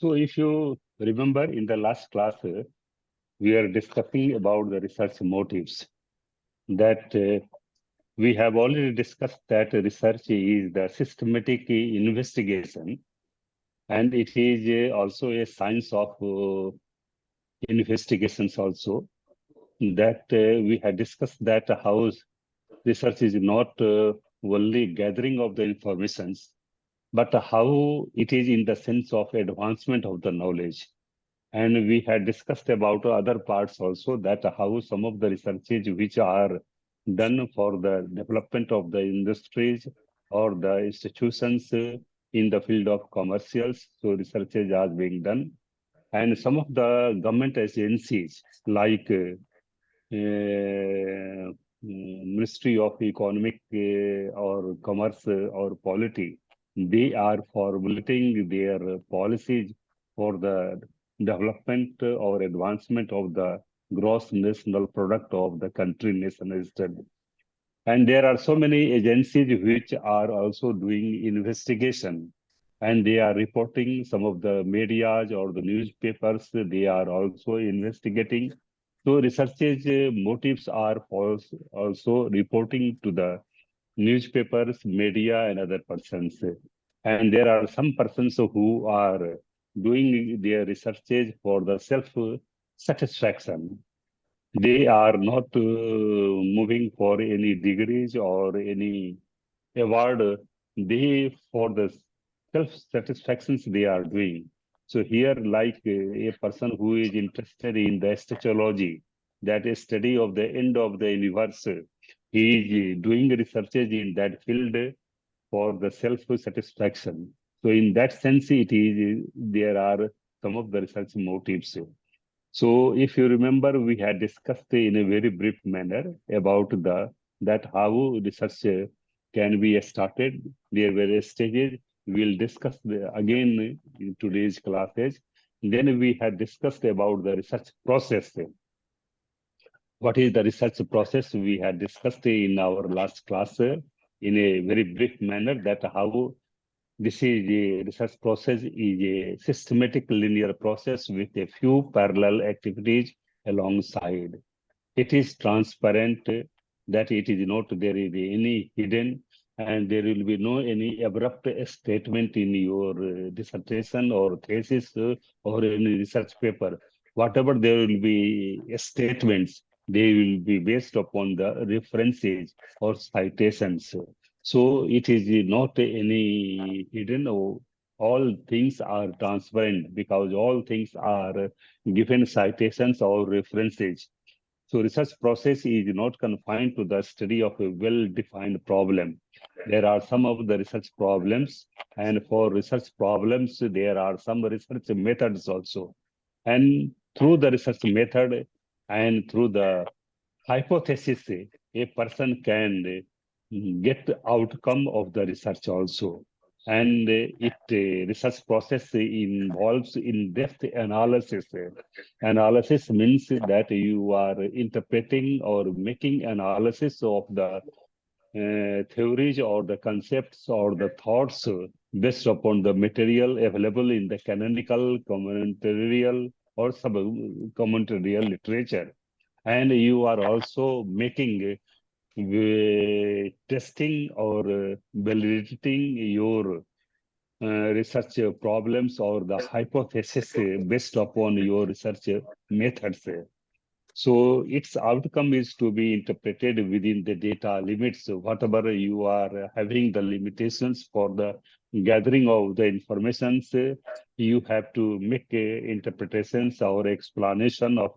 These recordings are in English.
So if you remember in the last class, we are discussing about the research motives that we have already discussed that research is the systematic investigation, and it is also a science of investigations also, that we had discussed that how research is not only gathering of the informations, but how it is in the sense of advancement of the knowledge. And we had discussed about other parts also, that how some of the researches which are done for the development of the industries or the institutions in the field of commercials, so researches are being done. And some of the government agencies like Ministry of Economic or Commerce or Polity, they are formulating their policies for the development or advancement of the gross national product of the country nation state. And there are so many agencies which are also doing investigation, and they are reporting. Some of the medias or the newspapers, they are also investigating. So researchers' motives are also reporting to the newspapers, media, and other persons. And there are some persons who are doing their researches for the self-satisfaction. They are not moving for any degrees or any award. They, for the self-satisfactions they are doing. So here, like a person who is interested in the astrology, that is study of the end of the universe, he is doing researches in that field for the self-satisfaction. So in that sense, it is there are some of the research motives. So if you remember, we had discussed in a very brief manner about the that how research can be started. There were stages. We'll discuss again in today's classes. Then we had discussed about the research process. What is the research process? We had discussed in our last class in a very brief manner that how this is a research process is a systematic linear process with a few parallel activities alongside. It is transparent, that it is not there is any hidden, and there will be no any abrupt statement in your dissertation or thesis or any research paper. Whatever there will be statements, they will be based upon the references or citations. So it is not any hidden, or all things are transparent because all things are given citations or references. So research process is not confined to the study of a well-defined problem. There are some of the research problems, and for research problems, there are some research methods also. And through the research method and through the hypothesis, a person can get the outcome of the research also. And research process involves in-depth analysis. Analysis means that you are interpreting or making analysis of the theories or the concepts or the thoughts based upon the material available in the canonical, commentarial, or sub-commentarial literature. And you are also making testing or validating your research problems or the hypothesis based upon your research methods. So its outcome is to be interpreted within the data limits. Whatever you are having the limitations for the gathering of the informations, you have to make interpretations or explanation of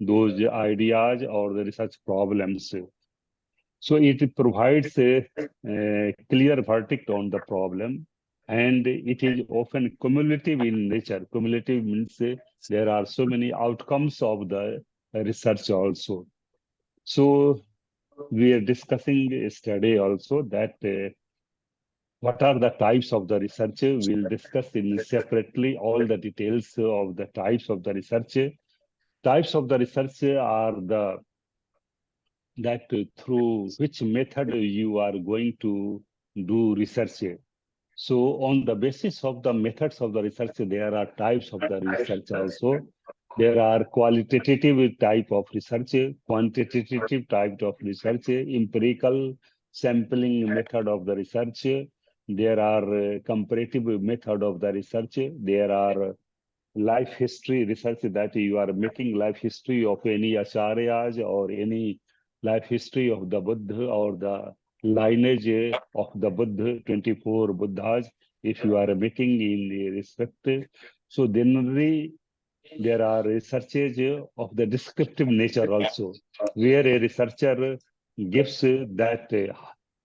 those ideas or the research problems. So it provides a clear verdict on the problem, and it is often cumulative in nature. Cumulative means there are so many outcomes of the research also. So we are discussing yesterday also that what are the types of the research. We'll discuss in separately all the details of the types of the research. Types of the research are the that through which method you are going to do research. So on the basis of the methods of the research, there are types of the research also. There are qualitative type of research, quantitative type of research, empirical sampling method of the research. There are comparative method of the research. There are life history research, that you are making life history of any acharyas or any life history of the Buddha or the lineage of the Buddha, 24 Buddhas, if you are making in respect. So generally, there are researches of the descriptive nature also, where a researcher gives that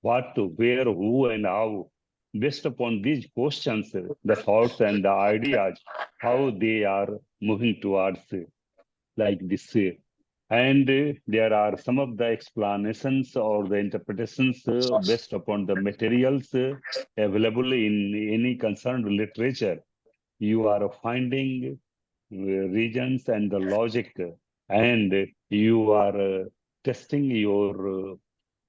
what, where, who, and how. Based upon these questions, the thoughts and the ideas, how they are moving towards like this. And there are some of the explanations or the interpretations based upon the materials available in any concerned literature. You are finding regions and the logic, and you are testing your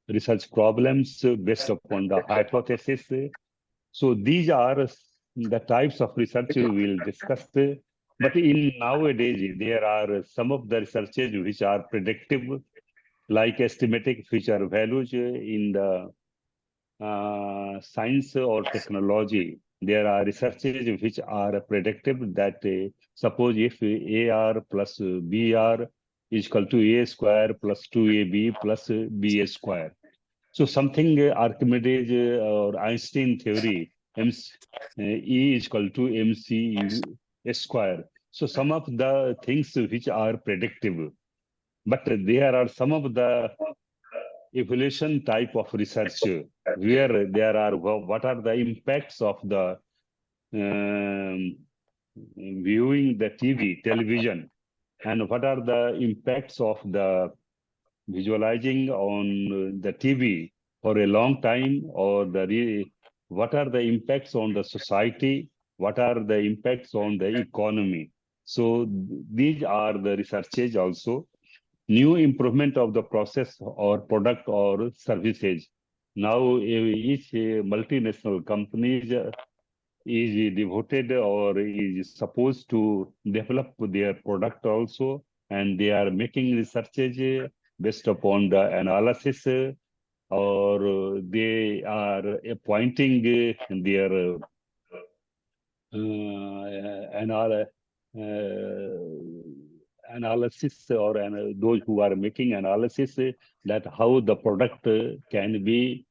research problems based upon the hypothesis. So these are the types of research we will discuss. But in nowadays, there are some of the researches which are predictive, like estimating future values in the science or technology. There are researches which are predictive that suppose if AR plus BR is equal to A square plus 2AB plus BA square. So something Archimedes or Einstein theory, E is equal to MC square. So some of the things which are predictive, but there are some of the evolution type of research where there are what are the impacts of the um, viewing the television, and what are the impacts of the visualizing on the TV for a long time, or what are the impacts on the society, what are the impacts on the economy. So these are the researches also. New improvement of the process or product or services. Now each multinational companies is devoted or is supposed to develop their product also, and they are making researches based upon the analysis, or they are appointing their anal analysis, or those who are making analysis that how the product can be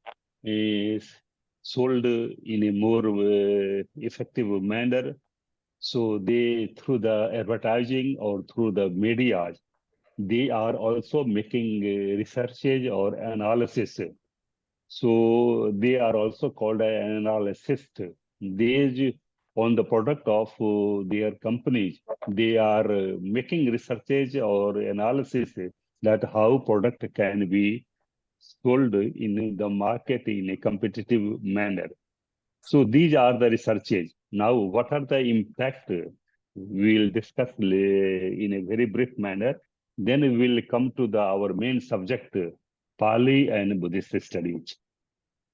is sold in a more effective manner. So they, through the advertising or through the media, they are also making researches or analysis. So they are also called an analyst. They, on the product of their companies, they are making researches or analysis that how product can be sold in the market in a competitive manner. So these are the researches. Now, what are the impact? We'll discuss in a very brief manner. Then we will come to our main subject, Pali and Buddhist studies.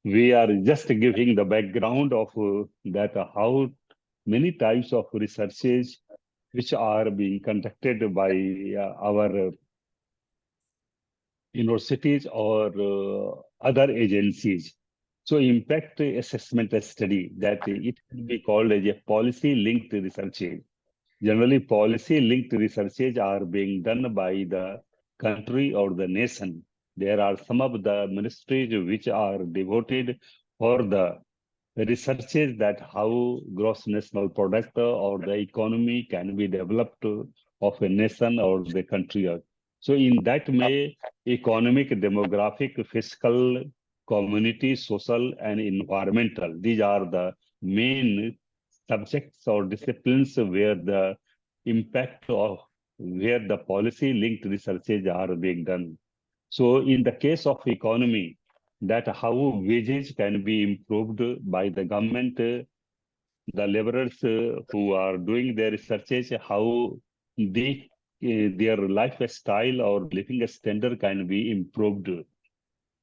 We are just giving the background of that how many types of researches which are being conducted by our universities or other agencies. So impact assessment study, that it can be called as a policy linked research. Generally, policy linked researches are being done by the country or the nation. There are some of the ministries which are devoted for the researches that how gross national product or the economy can be developed of a nation or the country. So in that way, economic, demographic, fiscal, community, social, and environmental. These are the main subjects or disciplines where the impact of where the policy linked researches are being done. So in the case of economy, that how wages can be improved by the government, the laborers who are doing their researches, how their lifestyle or living standard can be improved.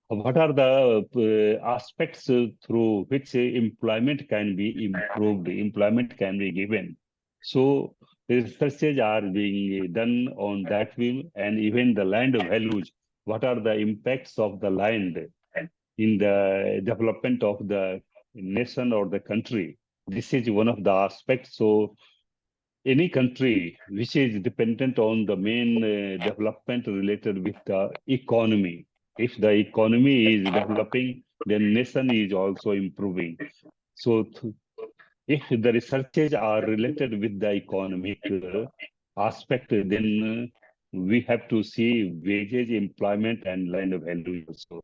What are the aspects through which employment can be improved, employment can be given? So researches are being done on that field, and even the land values. What are the impacts of the land in the development of the nation or the country? This is one of the aspects. So any country which is dependent on the main development related with the economy. If the economy is developing, then nation is also improving. So if the researches are related with the economic aspect, then we have to see wages, employment, and land value also.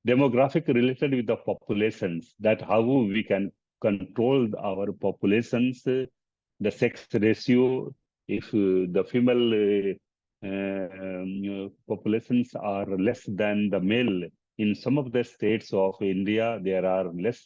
Demographic related with the populations, that how we can control our populations, the sex ratio, if the female populations are less than the male. In some of the states of India, there are less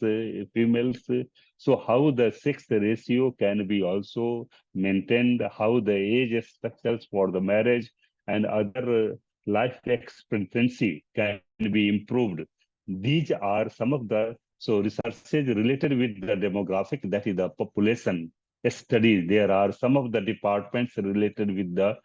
females. So how the sex ratio can be also maintained, how the age structures for the marriage and other life expectancy can be improved. These are some of the researches related with the demographic, that is the population studies. There are some of the departments related with the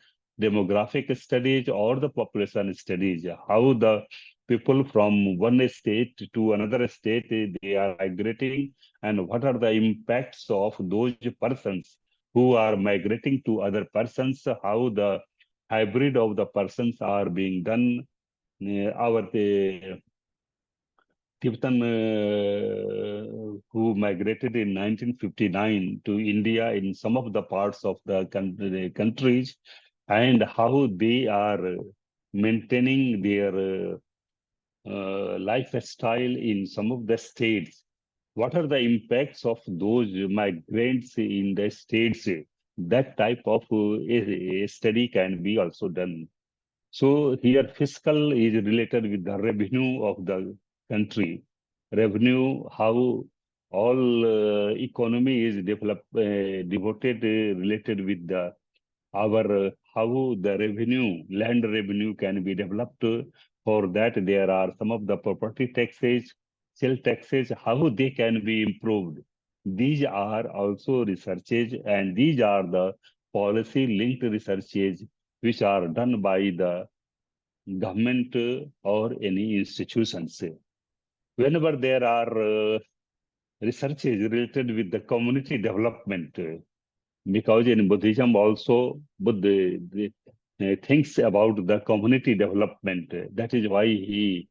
demographic studies or the population studies, how the people from one state to another state they are migrating, and what are the impacts of those persons who are migrating to other persons, how the hybrid of the persons are being done. Our Tibetan who migrated in 1959 to India in some of the parts of the countries, and how they are maintaining their lifestyle in some of the states. What are the impacts of those migrants in the states? That type of a study can be also done. So here fiscal is related with the revenue of the country. Revenue, how all economy is devoted related with the our how the revenue, land revenue can be developed. For that, there are some of the property taxes, sale taxes, how they can be improved. These are also researches, and these are the policy linked researches which are done by the government or any institutions. Whenever there are researches related with the community development, because in Buddhism also, Buddha thinks about the community development. That is why he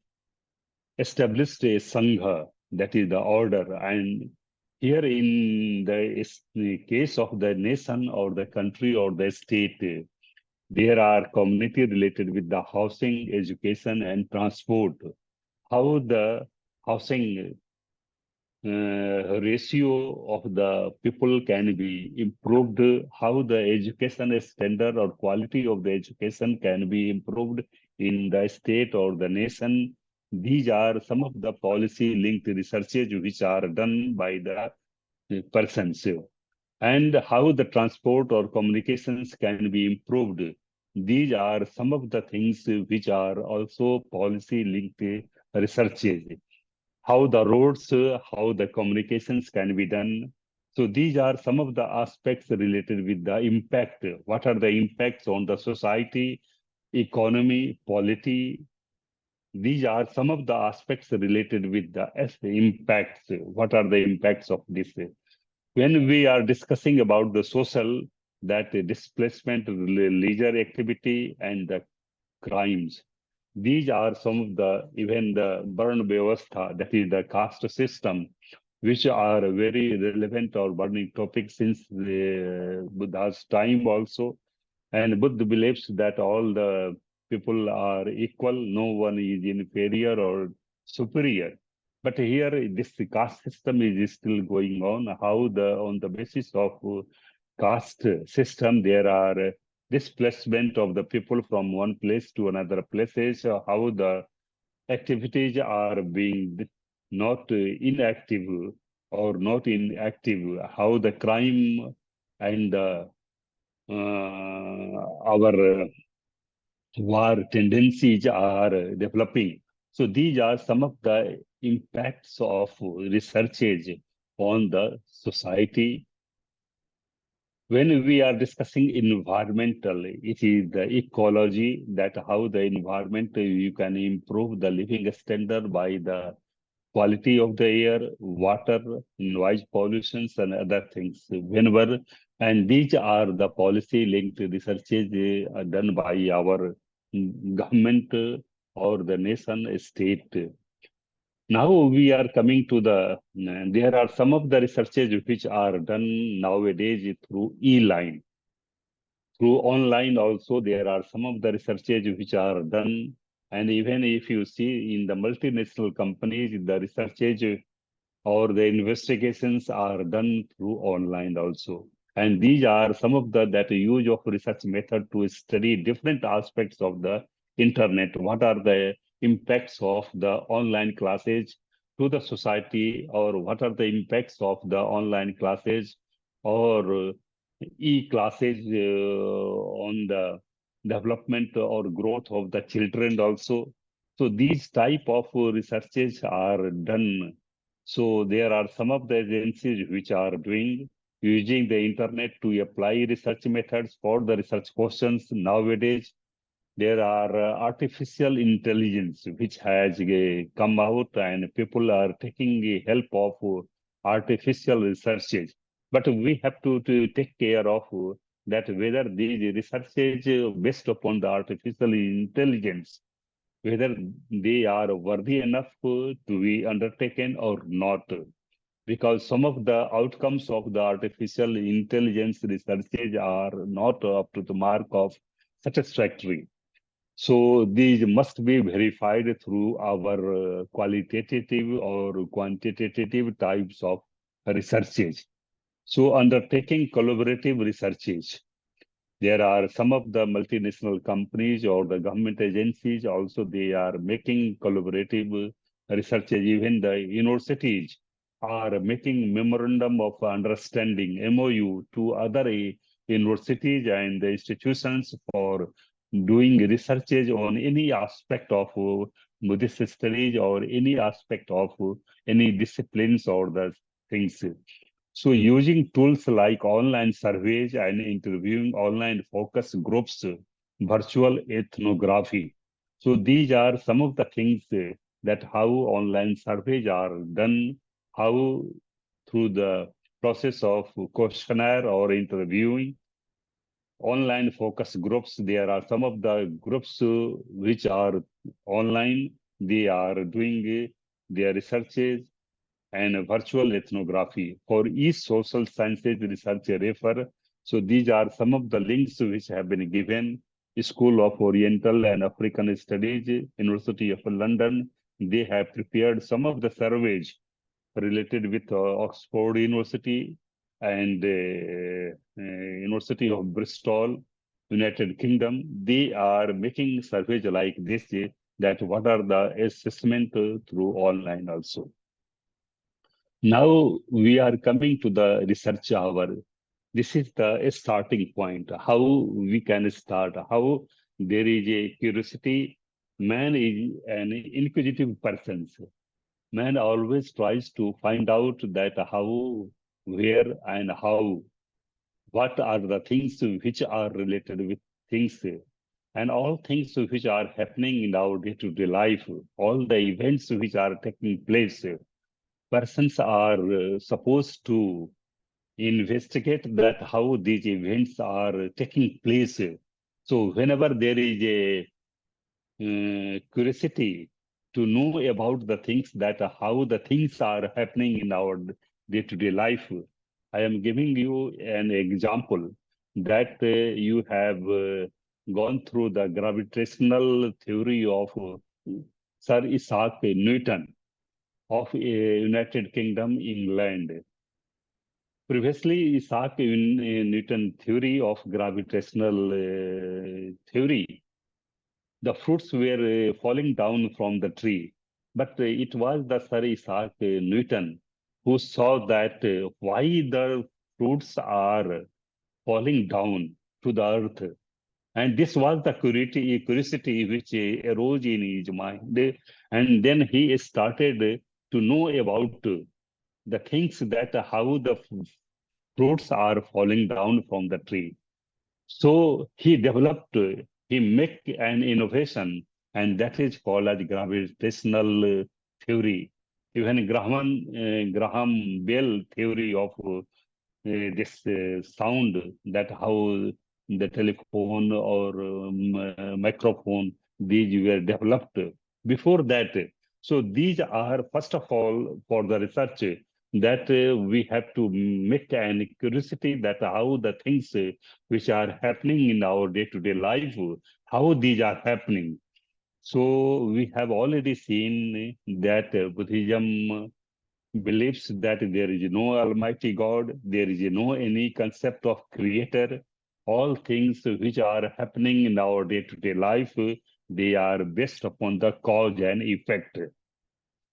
established a Sangha, that is the order. And here in the case of the nation or the country or the state, there are community related with the housing, education, and transport. How the housing ratio of the people can be improved, how the education standard or quality of the education can be improved in the state or the nation. These are some of the policy linked researches which are done by the persons. And how the transport or communications can be improved. These are some of the things which are also policy linked researches. How the roads, how the communications can be done. So these are some of the aspects related with the impact. What are the impacts on the society, economy, polity? These are some of the aspects related with the impacts. What are the impacts of this? When we are discussing about the social, that displacement, leisure activity, and the crimes, these are some of the, even the Varna Vyavastha, that is the caste system, which are very relevant or burning topic since the Buddha's time also. And Buddha believes that all the people are equal, no one is inferior or superior. But here, this caste system is still going on. How on the basis of caste system, there are displacement of the people from one place to another places. How the activities are being not inactive or not inactive. How the crime and our war tendencies are developing. So these are some of the impacts of researches on the society. When we are discussing environmental, it is the ecology, that how the environment you can improve the living standard by the quality of the air, water, noise pollutions, and other things. Whenever, and these are the policy linked researches done by our government or the nation state. Now we are coming to there are some of the researches which are done nowadays through e-line. Through online also, there are some of the researches which are done. And even if you see in the multinational companies, the researches or the investigations are done through online also. And these are some of the that use of research method to study different aspects of the internet. What are the impacts of the online classes to the society, or what are the impacts of the online classes or e-classes on the development or growth of the children also. So these type of researches are done. So there are some of the agencies which are doing using the internet to apply research methods for the research questions. Nowadays, there are artificial intelligence which has come out, and people are taking the help of artificial researches. But we have to take care of that whether these researches based upon the artificial intelligence, whether they are worthy enough to be undertaken or not, because some of the outcomes of the artificial intelligence researches are not up to the mark of satisfactory. So these must be verified through our qualitative or quantitative types of researches. So undertaking collaborative researches, there are some of the multinational companies or the government agencies also, they are making collaborative researches. Even the universities are making memorandum of understanding, MOU, to other universities and the institutions for doing researches on any aspect of Buddhist studies or any aspect of any disciplines or the things. So using tools like online surveys and interviewing online focus groups, virtual ethnography. So these are some of the things that how online surveys are done, how through the process of questionnaire or interviewing. Online focus groups, there are some of the groups which are online, they are doing their researches. And virtual ethnography for each social sciences research refer. So these are some of the links which have been given. School of Oriental and African Studies, University of London, they have prepared some of the surveys related with Oxford University and University of Bristol, United Kingdom. They are making surveys like this, that what are the assessment through online also. Now we are coming to the research hour. This is the starting point. How we can start, how there is a curiosity. Man is an inquisitive person. Man always tries to find out that how, where, and how, what are the things which are related with things, and all things which are happening in our day-to-day life, all the events which are taking place. Persons are supposed to investigate that how these events are taking place. So whenever there is a curiosity to know about the things, that how the things are happening in our day-to-day life. I am giving you an example that you have gone through the gravitational theory of Sir Isaac Newton of United Kingdom, England. Previously, Isaac Newton theory of gravitational theory, the fruits were falling down from the tree. But it was the Sir Isaac Newton who saw that why the fruits are falling down to the earth. And this was the curiosity which arose in his mind. And then he started to know about the things that how the fruits are falling down from the tree. So he developed, he make an innovation, and that is called as gravitational theory. Even Graham Bell theory of this sound, that how the telephone or microphone, these were developed before that. So these are, first of all, for the research, that we have to make an curiosity that how the things which are happening in our day-to-day life, how these are happening. So we have already seen that Buddhism believes that there is no Almighty God, there is no any concept of creator. All things which are happening in our day-to-day life, they are based upon the cause and effect.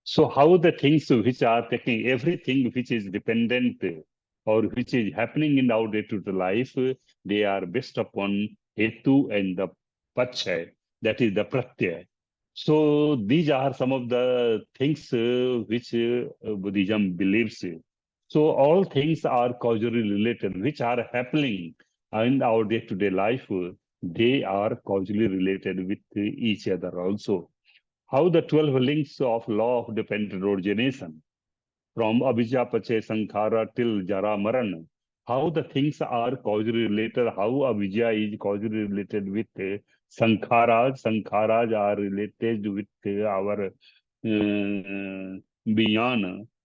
So how the things which are taking everything which is dependent or which is happening in our day-to-day life, they are based upon hetu and the pachya, that is the pratyaya. So these are some of the things which Buddhism believes. So all things are causally related, which are happening in our day-to-day life. They are causally related with each other also. How the 12 links of law of dependent origination, from Abhijja Pache Sankhara till Jara Maran, how the things are causally related, how Abhijja is causally related with Sankharas are related with our Biyana,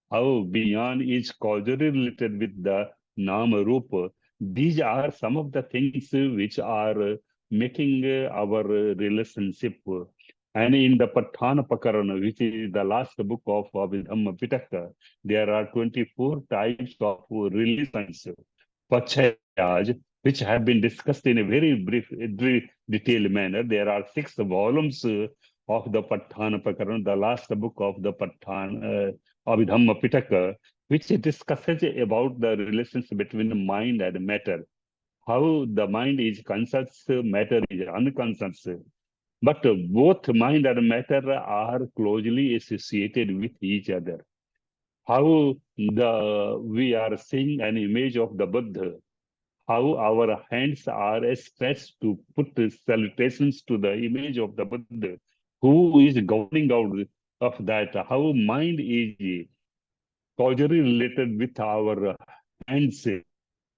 how Biyan is causally related with the Nama Rupa. These are some of the things which are making our relationship. And in the Patthana Pakarana, which is the last book of Abhidhamma Pitaka, there are 24 types of relations, pachayas, which have been discussed in a very brief, detailed manner. There are 6 volumes of the Patthana Pakarana, the last book of the Abhidhamma Pitaka, which discusses about the relations between mind and matter. How the mind is conscious, matter is unconscious. But both mind and matter are closely associated with each other. How we are seeing an image of the Buddha, how our hands are stretched to put salutations to the image of the Buddha, who is governing out of that, how mind is causally related with our hands,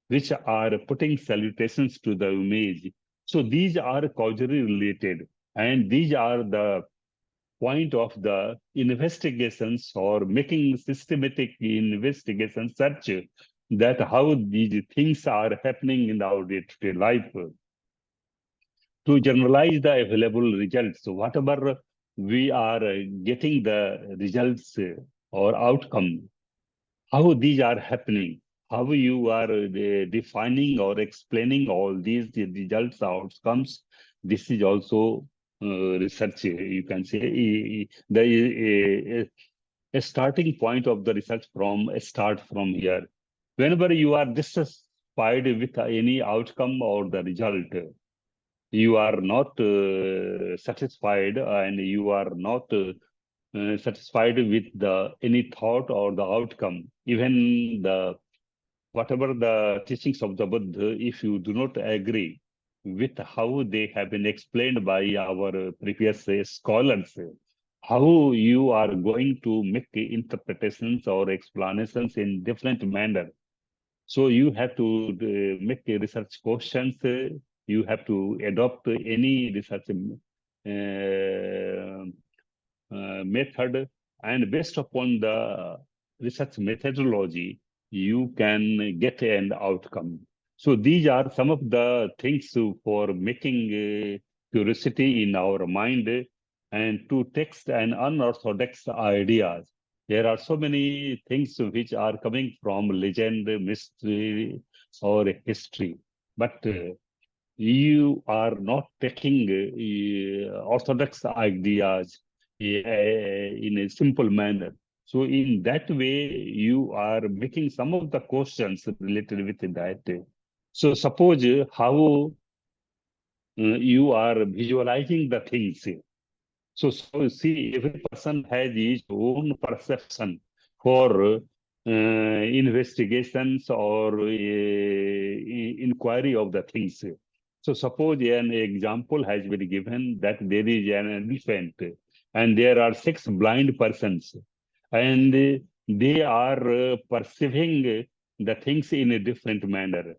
which are putting salutations to the image. So these are causally related, and these are the point of the investigations or making systematic investigation search that how these things are happening in our day-to-day life. To generalize the available results, so whatever we are getting the results or outcome, how these are happening, how you are defining or explaining all these results, outcomes. This is also research, you can say, a starting point of the research from start from here. Whenever you are dissatisfied with any outcome or the result, you are not satisfied and you are not satisfied with the any thought or the outcome, even the whatever the teachings of the Buddha, if you do not agree with how they have been explained by our previous scholars, how you are going to make interpretations or explanations in different manner. So you have to make research questions. You have to adopt any research method, and based upon the research methodology, you can get an outcome. So these are some of the things for making curiosity in our mind, and to text and unorthodox ideas. There are so many things which are coming from legend, mystery, or history. But you are not taking orthodox ideas in a simple manner. So in that way, you are making some of the questions related with that. So suppose how you are visualizing the things. So see, every person has his own perception for investigations or inquiry of the things. So suppose an example has been given that there is an elephant and there are six blind persons, and they are perceiving the things in a different manner.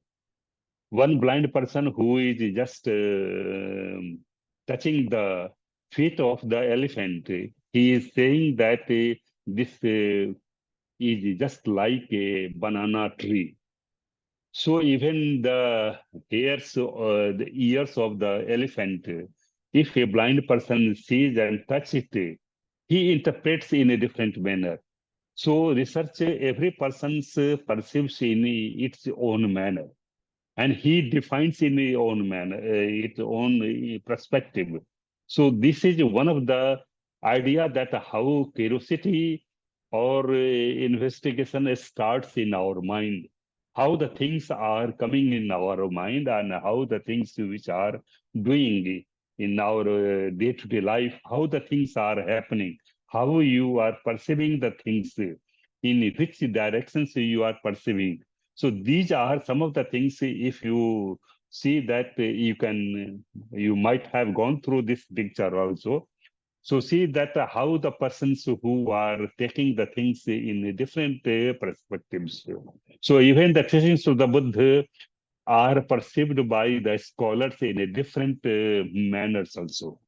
One blind person who is just touching the feet of the elephant, he is saying that this is just like a banana tree. So even the ears of the elephant, if a blind person sees and touches it, he interprets in a different manner. So research, every person perceives in its own manner, and he defines in his own manner, its own perspective. So this is one of the idea that how curiosity or investigation starts in our mind, how the things are coming in our mind, and how the things which are doing in our day-to-day life, how the things are happening, how you are perceiving the things, in which directions you are perceiving. So these are some of the things. If you see that you might have gone through this picture also. So see that how the persons who are taking the things in different perspectives. So even the teachings of the Buddha are perceived by the scholars in a different manners also.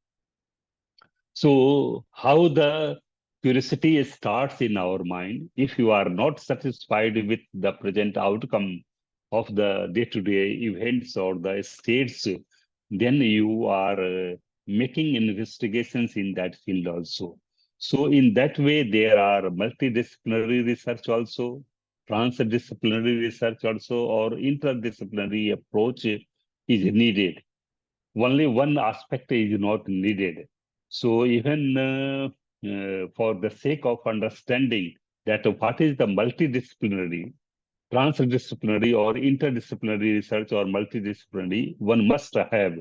So how the curiosity starts in our mind, if you are not satisfied with the present outcome of the day-to-day events or the states, then you are making investigations in that field also. So in that way, there are multidisciplinary research also, transdisciplinary research also, or interdisciplinary approach is needed. Only one aspect is not needed. So even for the sake of understanding that what is the multidisciplinary, transdisciplinary or interdisciplinary research or multidisciplinary, one must have.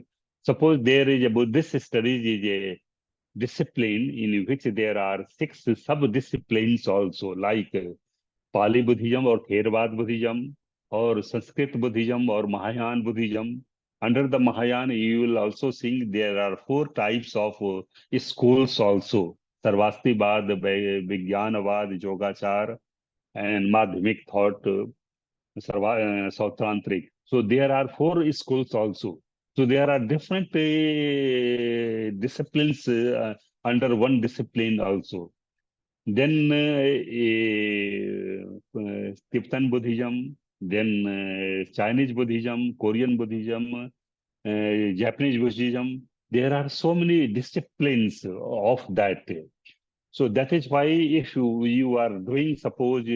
Suppose there is a Buddhist studies is a discipline in which there are six sub-disciplines also, like Pali Buddhism or Theravada Buddhism or Sanskrit Buddhism or Mahayana Buddhism. Under the Mahayana, you will also see there are four types of schools also. Sarvastivada, Vijnanavad, Yogachar, and Madhyamik thought, Sautrantric. So there are four schools also. So there are different disciplines under one discipline also. Then Tibetan Buddhism, then Chinese Buddhism, Korean Buddhism, Japanese Buddhism. There are so many disciplines of that. So that is why if you are doing, suppose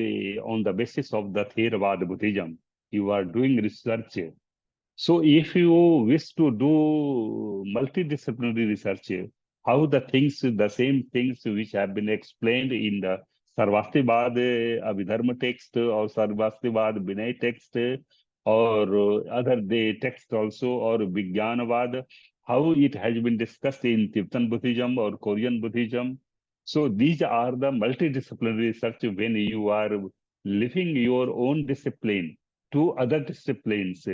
on the basis of the Theravada Buddhism, you are doing research. So if you wish to do multidisciplinary research, how the same things which have been explained in the Sarvastivada Abhidharma text or Sarvastivada Vinay text or other the text also or Vijnanavad, how it has been discussed in Tibetan Buddhism or Korean Buddhism. So these are the multidisciplinary research when you are living your own discipline to other disciplines.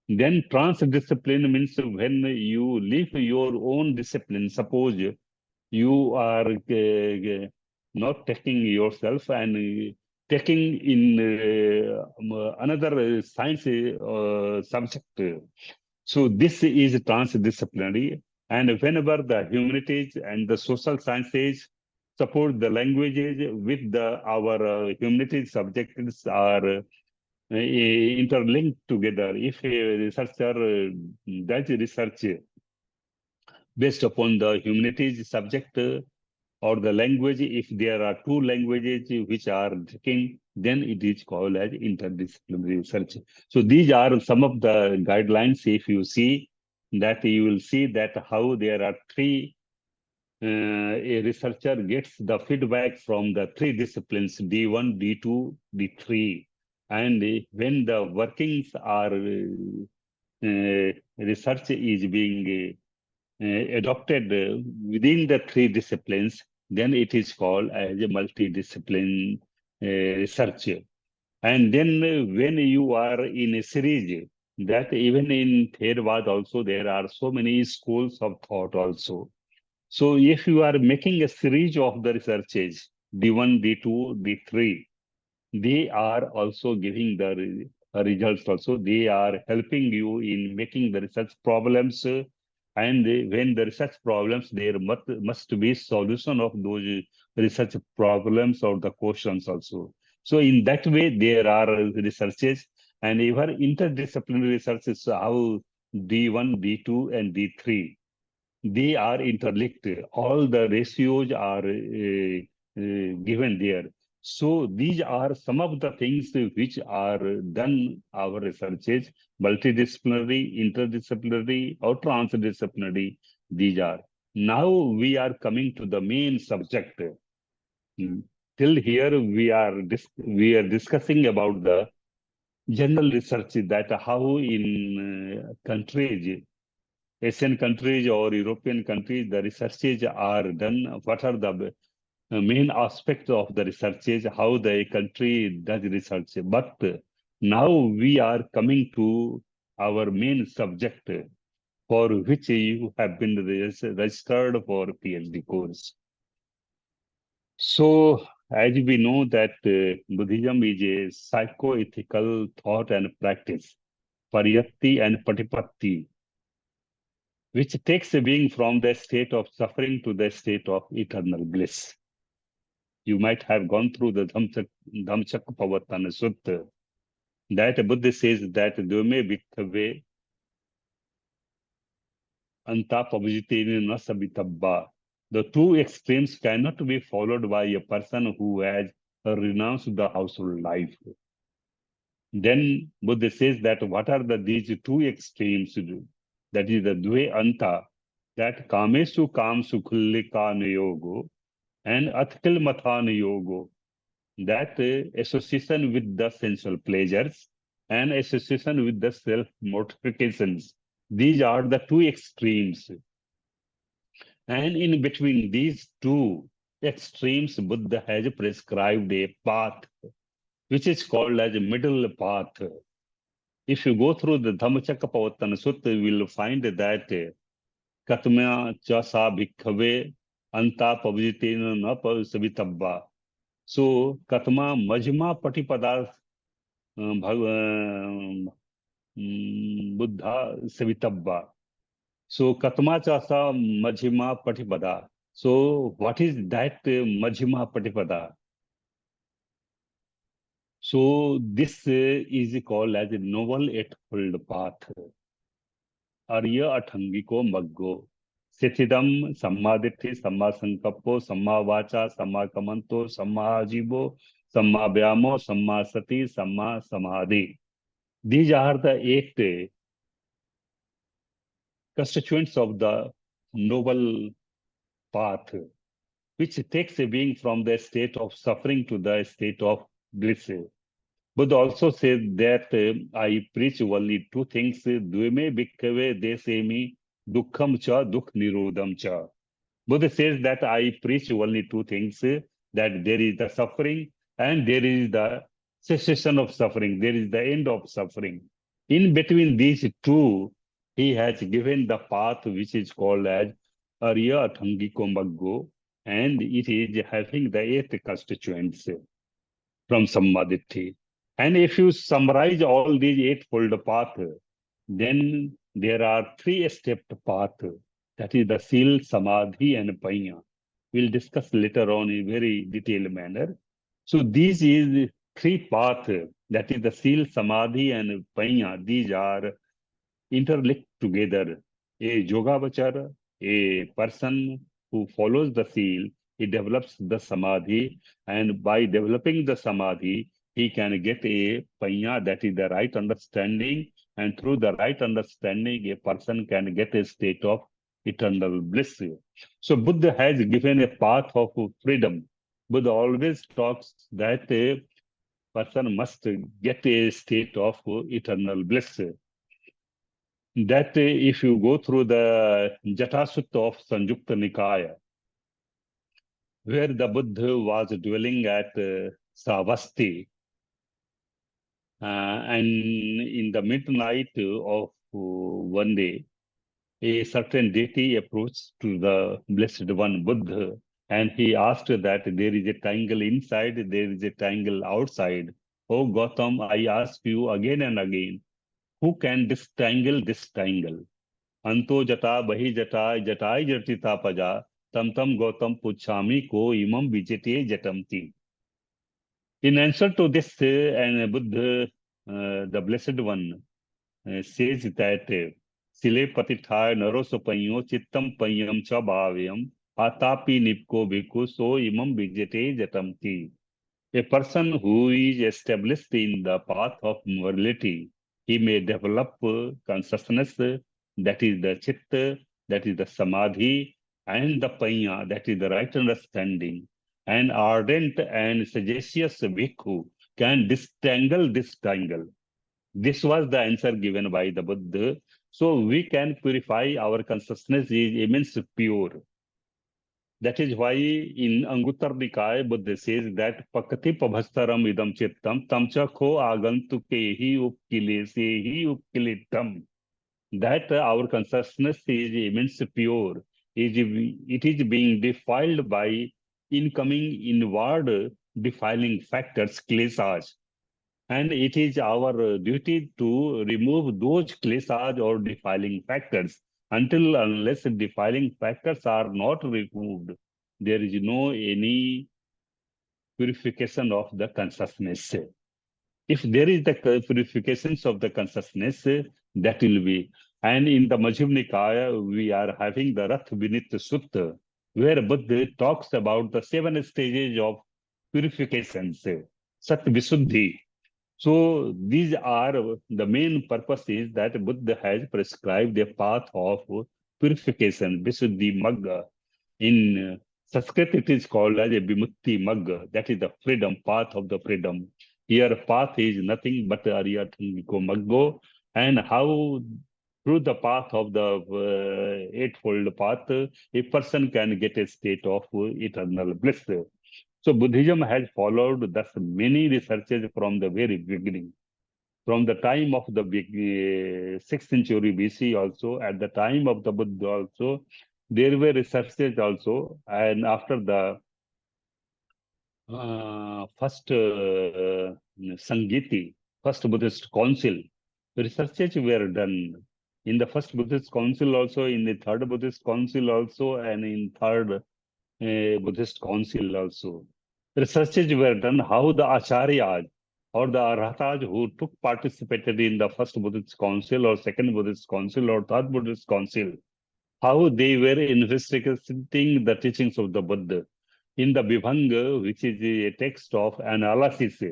Then transdiscipline means when you leave your own discipline. Suppose you are not taking yourself and taking in another science subject. So this is transdisciplinary. And whenever the humanities and the social sciences support the languages with our humanities subjects are interlinked together. If a researcher does research based upon the humanities subject or the language. If there are two languages which are taken, then it is called as interdisciplinary research. So these are some of the guidelines. If you see that, you will see that how there are three, a researcher gets the feedback from the three disciplines, D1, D2, D3. And when the workings are research is being adopted within the three disciplines, then it is called as a multidiscipline research. And then when you are in a series, that even in Theravada also, there are so many schools of thought also. So if you are making a series of the researches, D1, D2, D3, they are also giving the results also. They are helping you in making the research problems. And when the research problems, there must be solution of those research problems or the questions also. So in that way, there are researches, and even interdisciplinary research is how D1, D2, and D3, they are interlinked. All the ratios are given there. So these are some of the things which are done our researches, multidisciplinary, interdisciplinary, or transdisciplinary. These are. Now we are coming to the main subject. Hmm. Till here we are discussing about the general research, that how in countries, Asian countries or European countries, the researches are done. What are the main aspects of the researches, how the country does research. But now we are coming to our main subject, for which you have been registered for PhD course. So, as we know that Buddhism is a psycho-ethical thought and practice, pariyatti and patipatti, which takes a being from the state of suffering to the state of eternal bliss. You might have gone through the Dhammacakkappavattana Sutta. That Buddha says that Dvame bhikkhave anta pavajitene na sabitabba. The two extremes cannot be followed by a person who has renounced the household life. Then Buddha says that what are these two extremes? That is the dve anta, that kamesu kamsu kullika yogo and athkil mathan yogo, that association with the sensual pleasures and association with the self mortifications. These are the two extremes. And in between these two extremes, Buddha has prescribed a path, which is called as a middle path. If you go through the Dhammacakkappavattana Sutta, you will find that Katma cha sa bhikkhave anta pavajitena na savitabba. So, Katma Majma Patipada Buddha Savitabba. So, Katma Chasa Majhima Patipada. So, what is that Majhima Patipada? So, this is called as a noble eightfold path. Arya Athangiko Maggo. Sethidam Sammaditthi, Samma Sankappo, Samma Vacha, Samma Kamanto, Samma Ajibo, Samma Vyamo, Samma Sati, Samma Samadhi. These are the eight constituents of the noble path, which takes a being from the state of suffering to the state of bliss. Buddha also says that I preach only two things, Dvime bhikkhave desemi dukkham cha dukh nirodham cha. Buddha says that I preach only two things, that there is the suffering and there is the cessation of suffering, there is the end of suffering. In between these two, he has given the path which is called as Arya Athangiko Maggo, and it is having the eight constituents from Sammaditthi. And if you summarize all these eightfold path, then there are three-stepped path. That is the Sil, Samadhi, and Panya. We'll discuss later on in very detailed manner. So these is three path. That is the Sil, Samadhi, and Panya. These are interlinked together. A Yogavachara, A person who follows the seal, he develops the samadhi, and by developing the samadhi, he can get a panya, that is the right understanding, and through the right understanding, a person can get a state of eternal bliss. So Buddha has given a path of freedom. Buddha always talks that a person must get a state of eternal bliss. That if you go through the Jatasutta of Sanjukta Nikaya, where the Buddha was dwelling at Savasti, and in the midnight of one day, a certain deity approached to the Blessed One Buddha, and he asked that there is a tangle inside, there is a tangle outside. Oh Gautam, I ask you again and again, who can distangle this tangle? अंतो जटा बहि जटा जटाई जटिता पजा तम तम गौतम पुच्छामि को imam vijete jatamti. In answer to this, and Buddha, the Blessed One, says that sile patithaya narosopayo chittam payam cha bhavyam atapi nipko bhikkhu so imam vijete jatamti. A person who is established in the path of morality, he may develop consciousness, that is the chitta, that is the samadhi, and the panya, that is the right understanding. An ardent and sagacious bhikkhu can distangle this tangle. This was the answer given by the Buddha. So we can purify our consciousness is immense pure. That is why in Anguttara Nikaya, Buddha says that Pakati Pabhastaram idam chittam tamcha kho agantuke hi uppile se hi uppilitam. That our consciousness is immense pure. It is being defiled by incoming inward defiling factors, klesas. And it is our duty to remove those klesas or defiling factors. Until unless defiling factors are not removed, there is no any purification of the consciousness. If there is the purifications of the consciousness, that will be. And in the Majjhima Nikaya, we are having the Rath Vinit Sutta, where Buddha talks about the 7 stages of purifications, Sat Visuddhi. So these are the main purpose is that Buddha has prescribed a path of purification, Visuddhi Magga. In Sanskrit, it is called as a Vimutti Magga, that is the freedom, path of the freedom. Here, path is nothing but Aryataniko Maggo, and how through the path of the Eightfold Path, a person can get a state of eternal bliss. So Buddhism has followed thus many researches from the very beginning. From the time of the 6th century BC also, at the time of the Buddha also, there were researches also, and after the first Sangiti, first Buddhist council, researches were done. In the first Buddhist council also, in the third Buddhist council also, and in third Buddhist council also. Researches were done how the acharyas or the arhatas who took participated in the first Buddhist council or second Buddhist council or third Buddhist council, how they were investigating the teachings of the Buddha. In the Vibhanga, which is a text of analysis,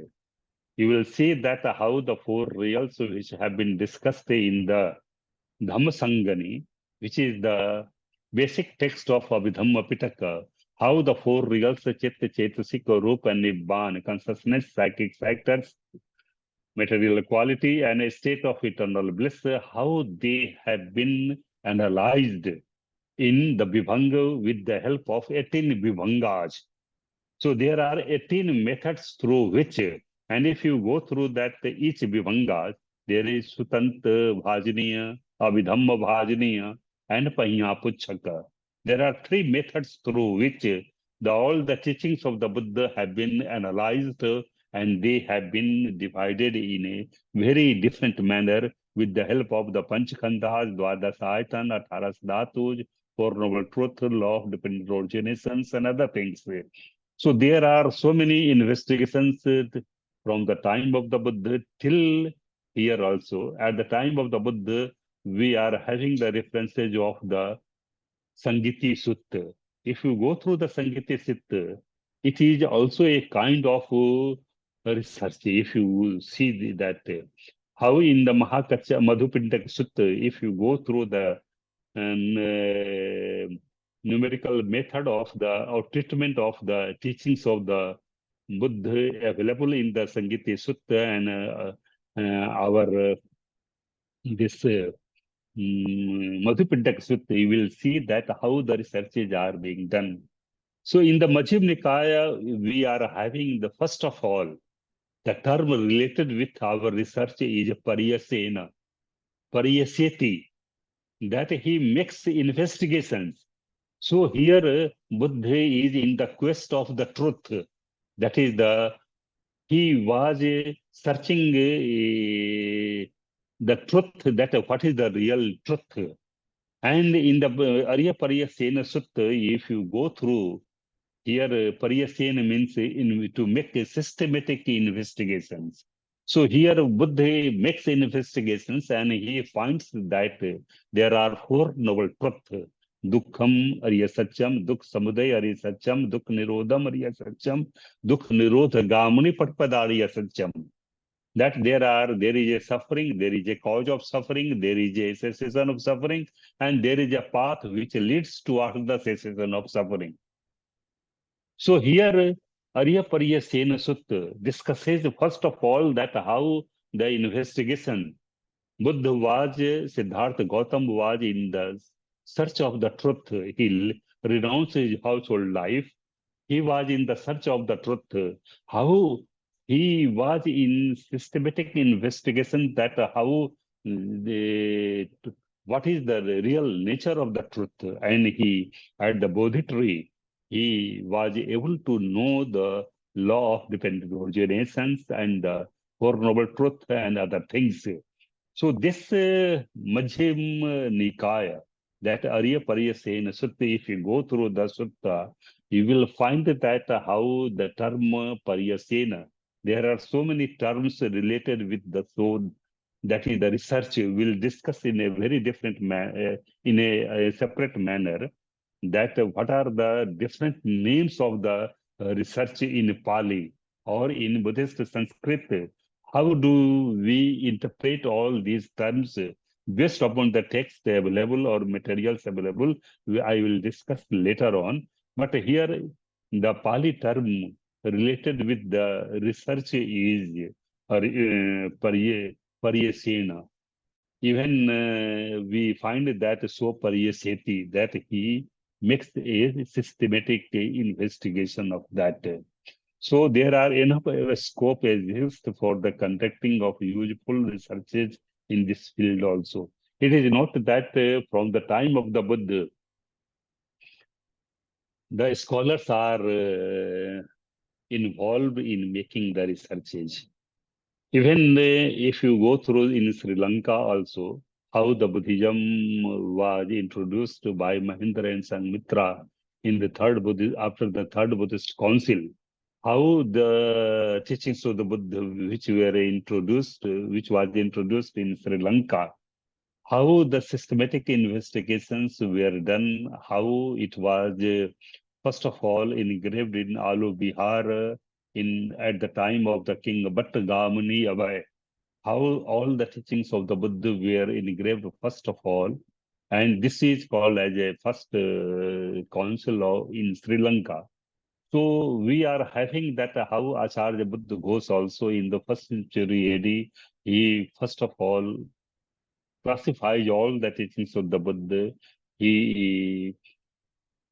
you will see that how the 4 reals which have been discussed in the Dhammasangani, which is the basic text of Abhidhamma Pitaka, how the 4 reals, Chitta, Chetasika, Rupa, and Nibbana, consciousness, psychic factors, material quality, and a state of eternal bliss, how they have been analyzed in the Vibhanga with the help of 18 Vibhangas. So there are 18 methods through which, and if you go through that each Vibhanga, there is Sutanta Bhajaniya, Abhidhamma Bhajaniya, and Panya Puchaka. There are 3 methods through which all the teachings of the Buddha have been analyzed and they have been divided in a very different manner with the help of the Panchkhandhas, Dwadas Ayatan, 18 Dhatus, Four Noble Truth, Law of Dependent Originations, and other things. So there are so many investigations from the time of the Buddha till here also. At the time of the Buddha, we are having the references of the Sangiti Sutta. If you go through the Sangiti Sutta, it is also a kind of research. If you see that, how in the Mahakacha Madhupindak Sutta, if you go through the numerical method of the or treatment of the teachings of the Buddha available in the Sangiti Sutta and our this Madhupindak Sutta, you will see that how the researches are being done. So in the Majjhima Nikaya, we are having the first of all, the term related with our research is Pariyasena, Pariyasyeti, that he makes investigations. So here Buddha is in the quest of the truth. That is he was searching the truth, that what is the real truth. And in the Arya Pariyasena Sutta, if you go through, here Pariyasena means to make a systematic investigations. So here Buddha makes investigations and he finds that there are four noble truths. Dukkham Arya Satyam, Dukh Samuday Arya Satyam, Dukh Nirodham Arya Satyam, Dukh Nirodha Gamani Patpada Arya Satyam. That there is a suffering, there is a cause of suffering, there is a cessation of suffering, and there is a path which leads towards the cessation of suffering. So here, Arya Pariya Sena Sutta discusses first of all that how the investigation Buddha was, Siddhartha Gautam was in the search of the truth. He renounced his household life. He was in the search of the truth. How he was in systematic investigation that how the what is the real nature of the truth. And he at the Bodhi tree, he was able to know the law of dependent originations and the Four Noble Truth and other things. So this Majjhima Nikaya, that Arya Pariyasena Sutta, if you go through the Sutta, you will find that how the term Pariyasena, there are so many terms related with the soul, that is the research we'll discuss in a very different in a separate manner, that what are the different names of the research in Pali or in Buddhist Sanskrit. How do we interpret all these terms based upon the text available or materials available? I will discuss later on. But here, the Pali term related with the research is Pariyasena. Even we find that so Pariyaseti, that he makes a systematic investigation of that. So there are enough scope exists for the conducting of useful researches in this field also. It is not that from the time of the Buddha, the scholars are involved in making the researches. Even if you go through in Sri Lanka also, how the Buddhism was introduced by Mahendra and Sanghmitra in the after the third Buddhist council, how the teachings of the Buddha which was introduced in Sri Lanka, how the systematic investigations were done, how it was first of all engraved in Alu Bihar in at the time of the king Bhattagamani Abhay, how all the teachings of the Buddha were engraved first of all, and this is called as a first council in Sri Lanka. So we are having that how Acharya Buddha goes also in the first century AD. He first of all classifies all the teachings of the Buddha. He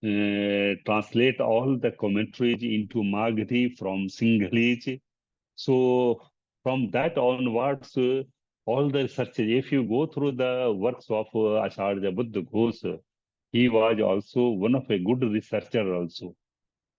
translate all the commentaries into Magadhi from Sinhalese. So from that onwards, all the researches, if you go through the works of Acharya Buddha Ghosh, he was also one of a good researcher also.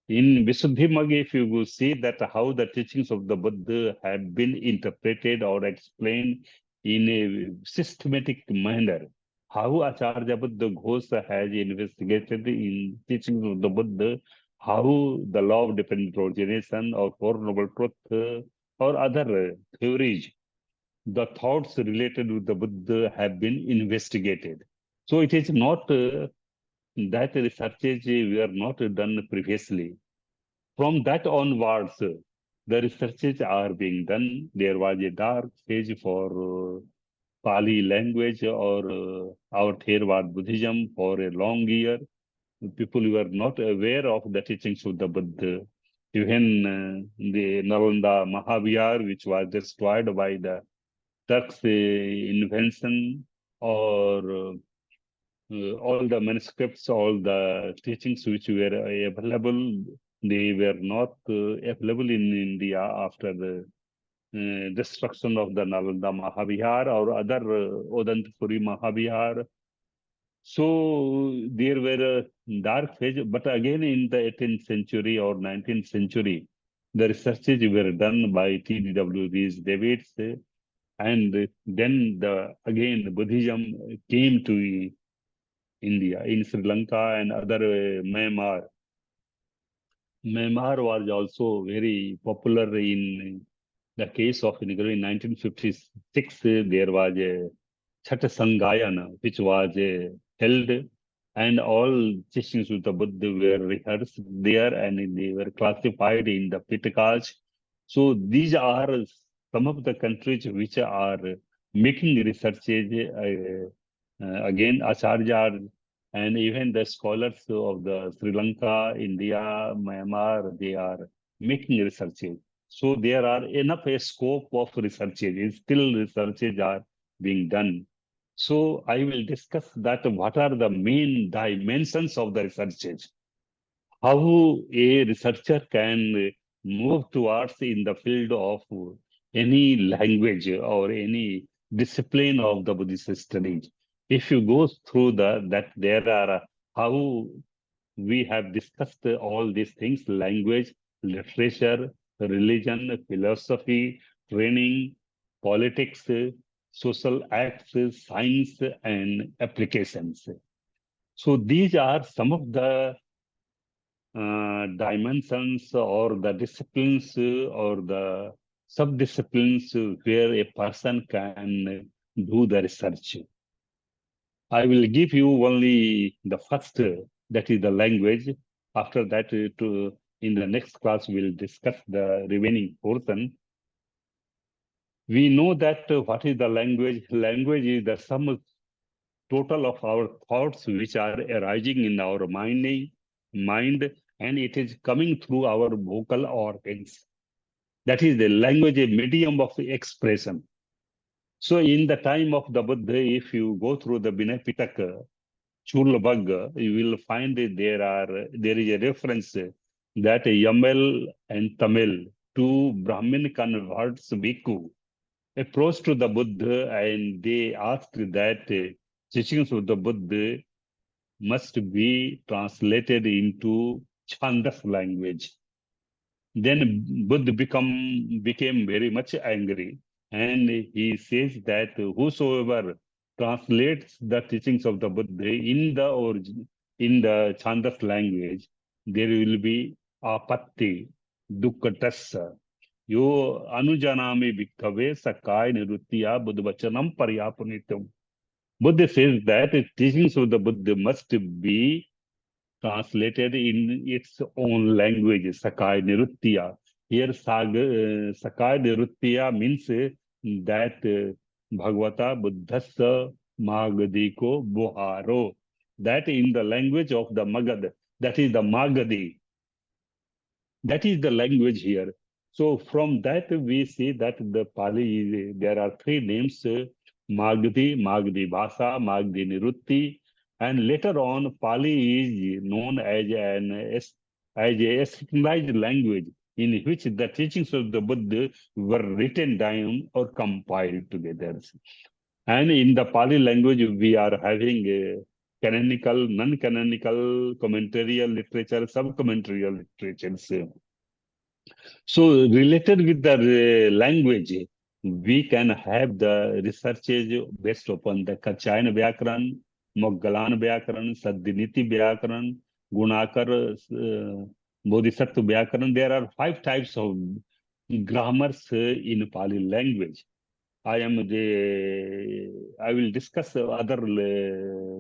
In Visuddhimagga, if you will see that how the teachings of the Buddha have been interpreted or explained in a systematic manner, how Acharya Buddha Ghosh has investigated in teachings of the Buddha, how the law of dependent origination or Four Noble Truth or other theories, the thoughts related with the Buddha have been investigated. So it is not that researches were not done previously. From that onwards, the researches are being done. There was a dark phase for Pali language or our Theravada Buddhism for a long year. People were not aware of the teachings of the Buddha. Even the Nalanda Mahavihar, which was destroyed by the Turks' invention, or all the manuscripts, all the teachings which were available, they were not available in India after the destruction of the Nalanda Mahavihar or other Odantapuri Mahavihar. So there were a dark phase, but again in the 18th century or 19th century, the researches were done by T.W. Rees Davids, and then the again Buddhism came to India in Sri Lanka and other Myanmar. Myanmar was also very popular in the case of in 1956. There was a Chhat Sangayana, which was held, and all teachings of the Buddha were rehearsed there, and they were classified in the Pitakas. So these are some of the countries which are making researches. Again, Acharyas and even the scholars of the Sri Lanka, India, Myanmar, they are making researches. So there are enough a scope of researches. Still, researches are being done. So I will discuss that what are the main dimensions of the researches, how a researcher can move towards in the field of any language or any discipline of the Buddhist studies. If you go through that there are how we have discussed all these things: language, literature, religion, philosophy, training, politics, social acts, science, and applications. So these are some of the dimensions or the disciplines or the sub-disciplines where a person can do the research. I will give you only the first, that is the language. After that, in the next class, we'll discuss the remaining portion. We know that what is the language? Language is the sum total of our thoughts which are arising in our mind, and it is coming through our vocal organs. That is the language, a medium of expression. So in the time of the Buddha, if you go through the Vinay Pitaka, Chulabagga, you will find that there is a reference that Yamel and Tamil, two Brahmin converts Bhikkhu, approached to the Buddha and they asked that teachings of the Buddha must be translated into Chandas language. Then Buddha became very much angry, and he says that whosoever translates the teachings of the Buddha in the origin, in the Chandas language, there will be apatti, dukkatassa. Yo anujanami bhikkhave sakai niruttiya buddhavachanam paryapunitam. Buddha says that the teachings of the Buddha must be translated in its own language, Sakai Niruttiya. Here, Sakai Niruttiya means that Bhagavata Buddhassa Magadiko Buharo. That in the language of the Magad, that is the Magadi. That is the language here. So from that we see that the Pali, there are three names, Magdi, Magdi Bhasa, Magdi Nirutti, and later on Pali is known as as a secularized language in which the teachings of the Buddha were written down or compiled together. And in the Pali language, we are having canonical, non-canonical, commentarial literature, sub-commentarial literatures. So related with the language, we can have the researches based upon the Kachayana Vyakaran, Moggalan Vyakaran, Saddiniti Vyakaran, Gunakar, Bodhisattva Vyakaran. There are 5 types of grammars in Pali language. I will discuss other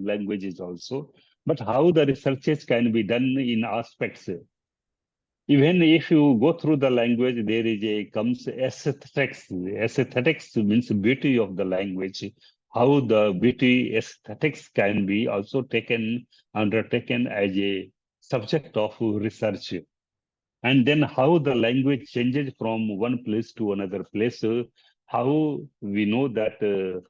languages also. but how the researches can be done in aspects. Even if you go through the language, there is a comes aesthetics. Aesthetics means beauty of the language. How the beauty aesthetics can be also undertaken as a subject of research. And then how the language changes from one place to another place. How we know that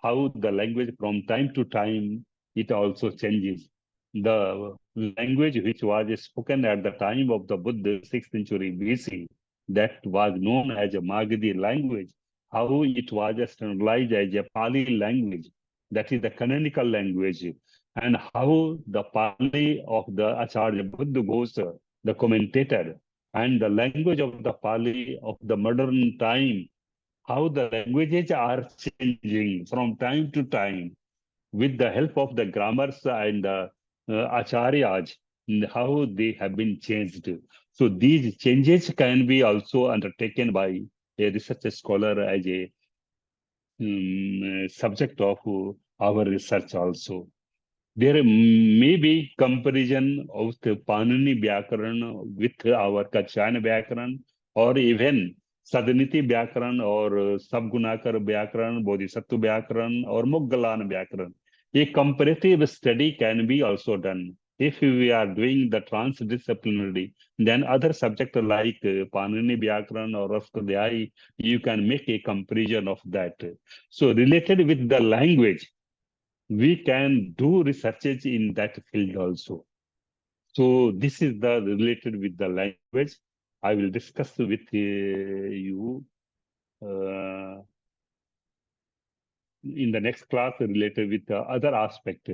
how the language from time to time it also changes. The language which was spoken at the time of the Buddha, 6th century BC, that was known as a Magadhi language, how it was standardized as a Pali language, that is the canonical language, and how the Pali of the Acharya Buddha Ghosa, the commentator, and the language of the Pali of the modern time, how the languages are changing from time to time with the help of the grammars and the acharyas, how they have been changed. So these changes can be also undertaken by a research scholar as a subject of our research also. There may be comparison of the Panini Vyakaran with our Kachyan Vyakaran, or even Sadaniti Vyakaran, or Sabgunakar Vyakaran, Bodhisattva Vyakaran, or Moggalan Vyakaran. A comparative study can be also done. If we are doing the transdisciplinary, then other subject like Panini Vyakaran or Rastadhyay, you can make a comparison of that. So related with the language, we can do researches in that field also. So this is the related with the language. I will discuss with you in the next class related with the other aspect.